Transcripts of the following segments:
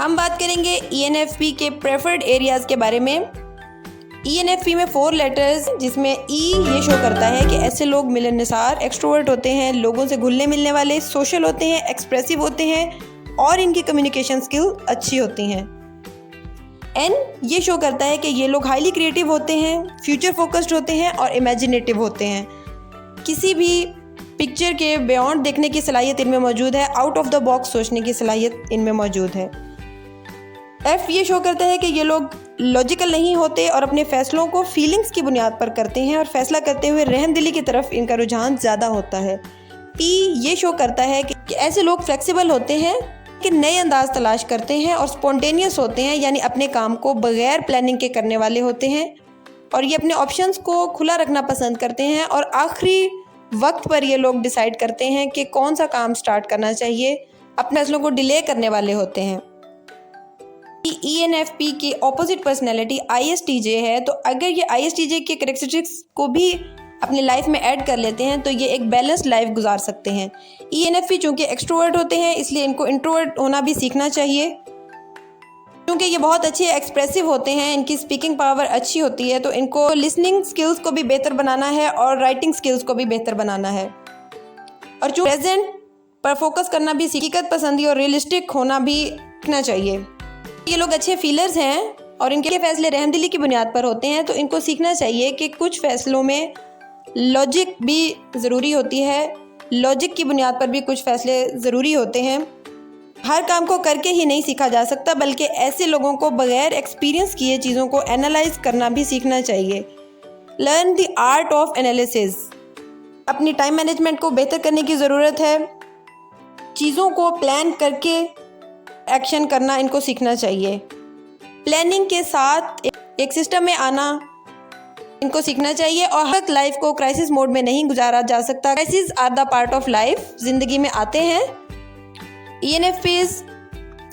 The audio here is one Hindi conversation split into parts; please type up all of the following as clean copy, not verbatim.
हम बात करेंगे ENFP के प्रेफर्ड एरियाज़ के बारे में। ENFP में 4 लेटर्स, जिसमें E ये शो करता है कि ऐसे लोग मिलनसार, एक्सट्रोवर्ट होते हैं, लोगों से घुलने मिलने वाले, सोशल होते हैं, एक्सप्रेसिव होते हैं और इनकी कम्युनिकेशन स्किल अच्छी होती हैं। N ये शो करता है कि ये लोग हाईली क्रिएटिव होते हैं, फ्यूचर फोकस्ड होते हैं और इमेजिनेटिव होते हैं। किसी भी पिक्चर के बियॉन्ड देखने की सलाहियत इनमें मौजूद है, आउट ऑफ द बॉक्स सोचने की सलाहियत इनमें मौजूद है। F ये शो करता है कि ये लोग लॉजिकल नहीं होते और अपने फैसलों को फीलिंग्स की बुनियाद पर करते हैं और फैसला करते हुए रहमदिली की तरफ इनका रुझान ज़्यादा होता है। P ये शो करता है कि ऐसे लोग फ्लेक्सिबल होते हैं कि नए अंदाज तलाश करते हैं और स्पॉन्टेनियस होते हैं, यानी अपने काम को बगैर प्लानिंग के करने वाले होते हैं और ये अपने ऑप्शंस को खुला रखना पसंद करते हैं और आखिरी वक्त पर ये लोग डिसाइड करते हैं कि कौन सा काम स्टार्ट करना चाहिए, अपने फैसलों को डिले करने वाले होते हैं। ENFP की ऑपोजिट पर्सनैलिटी ISTJ है, तो अगर ये ISTJ के कैरेक्टरिस्टिक्स को भी अपनी लाइफ में ऐड कर लेते हैं तो ये एक बैलेंस्ड लाइफ गुजार सकते हैं। ENFP चूँकि एक्सट्रोवर्ट होते हैं, इसलिए इनको इंट्रोवर्ट होना भी सीखना चाहिए। क्योंकि ये बहुत अच्छे एक्सप्रेसिव होते हैं, इनकी स्पीकिंग पावर अच्छी होती है, तो इनको लिसनिंग स्किल्स को भी बेहतर बनाना है और राइटिंग स्किल्स को भी बेहतर बनाना है। और जो प्रेजेंट पर फोकस करना भी, हकीकत पसंदी और रियलिस्टिक होना भी सीखना चाहिए। ये लोग अच्छे फीलर्स हैं और इनके फैसले रहमदिली की बुनियाद पर होते हैं, तो इनको सीखना चाहिए कि कुछ फैसलों में लॉजिक भी ज़रूरी होती है, लॉजिक की बुनियाद पर भी कुछ फैसले ज़रूरी होते हैं। हर काम को करके ही नहीं सीखा जा सकता, बल्कि ऐसे लोगों को बगैर एक्सपीरियंस किए चीज़ों को एनालाइज करना भी सीखना चाहिए। Learn the art of analysis. अपनी टाइम मैनेजमेंट को बेहतर करने की ज़रूरत है। चीज़ों को प्लान करके एक्शन करना इनको सीखना चाहिए। प्लानिंग के साथ एक सिस्टम में आना इनको सीखना चाहिए और हर लाइफ को क्राइसिस मोड में नहीं गुजारा जा सकता। Crisis are the part of life, ज़िंदगी में आते हैं। ENFPs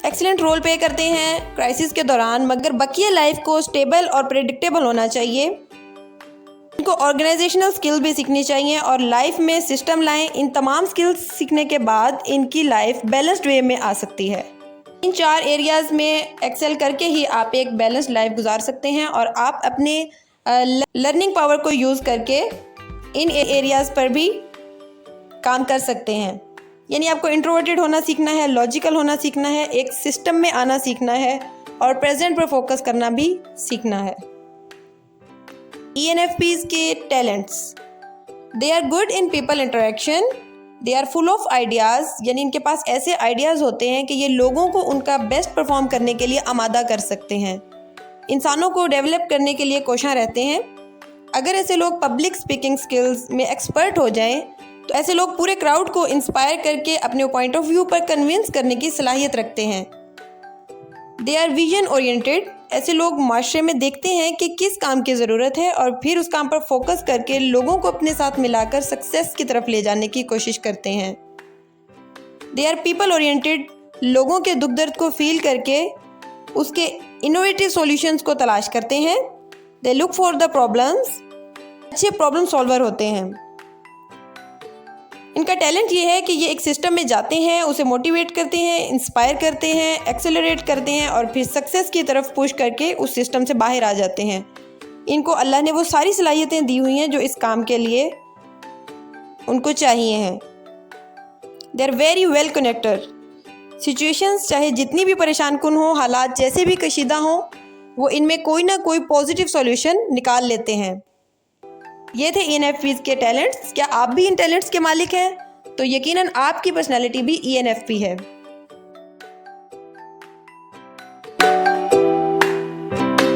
एक्सीलेंट रोल प्ले करते हैं क्राइसिस के दौरान, मगर बकिया लाइफ को स्टेबल और प्रेडिक्टेबल होना चाहिए। इनको ऑर्गेनाइजेशनल स्किल भी सीखनी चाहिए और लाइफ में सिस्टम लाएं। इन तमाम स्किल्स सीखने के बाद इनकी लाइफ बैलेंस्ड वे में आ सकती है। इन 4 एरियाज़ में एक्सेल करके ही आप एक बैलेंस्ड लाइफ गुजार सकते हैं और आप अपने लर्निंग पावर को यूज़ करके इन एरियाज़ पर भी काम कर सकते हैं। यानी आपको इंट्रोवर्टेड होना सीखना है, लॉजिकल होना सीखना है, एक सिस्टम में आना सीखना है और प्रेजेंट पर फोकस करना भी सीखना है। ENFPs के talents, they are good in people interaction, they are full of ideas, यानी इनके पास ऐसे आइडियाज़ होते हैं कि ये लोगों को उनका बेस्ट परफॉर्म करने के लिए आमादा कर सकते हैं। इंसानों को डेवलप करने के लिए कोशां रहते हैं। अगर ऐसे लोग पब्लिक स्पीकिंग स्किल्स में एक्सपर्ट हो जाएं, तो ऐसे लोग पूरे क्राउड को इंस्पायर करके अपने पॉइंट ऑफ व्यू पर कन्विंस करने की सलाहियत रखते हैं। दे आर विजन ओरिएंटेड, ऐसे लोग माशरे में देखते हैं कि किस काम की ज़रूरत है और फिर उस काम पर फोकस करके लोगों को अपने साथ मिलाकर सक्सेस की तरफ ले जाने की कोशिश करते हैं। दे आर पीपल ओरिएंटेड, लोगों के दुख दर्द को फील करके उसके इनोवेटिव सॉल्यूशंस को तलाश करते हैं। They look for the problems, अच्छे प्रॉब्लम सॉल्वर होते हैं। इनका टैलेंट ये है कि ये एक सिस्टम में जाते हैं, उसे मोटिवेट करते हैं, इंस्पायर करते हैं, एक्सेलरेट करते हैं और फिर सक्सेस की तरफ पुश करके उस सिस्टम से बाहर आ जाते हैं। इनको अल्लाह ने वो सारी सलाहियतें दी हुई हैं जो इस काम के लिए उनको चाहिए हैं। They are very well connected, situations चाहे जितनी भी परेशान कुन हो, हालात जैसे भी कशीदा हों, वो इनमें कोई ना कोई पॉजिटिव सॉल्यूशन निकाल लेते हैं। ये थे ENFPs के टैलेंट्स। क्या आप भी इन टैलेंट्स के मालिक हैं? तो यकीनन आपकी पर्सनैलिटी भी ENFP है।